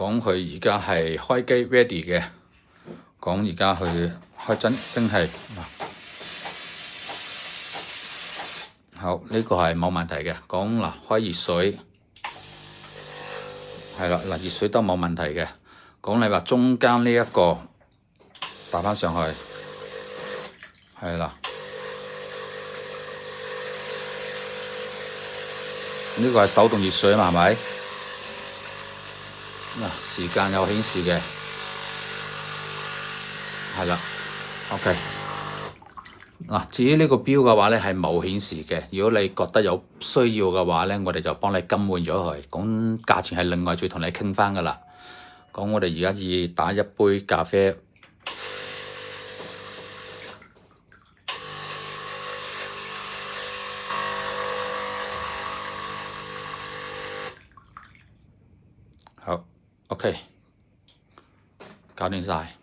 講佢而家係開機 ready 嘅，講而家去開蒸氣。好，呢個係冇問題嘅。講嗱，開熱水係啦，嗱熱水都冇問題嘅。講你話中間呢一個打返上去，係啦，呢個係手動熱水嘛，係咪？嗱，時間有顯示嘅，係啦 ，OK。嗱，至於呢個錶嘅話咧係冇顯示嘅。如果你覺得有需要嘅話咧，我哋就幫你更換咗佢。咁價錢係另外再同你傾翻噶啦。講我哋而家要打一杯咖啡。好 ，OK，搞掂晒。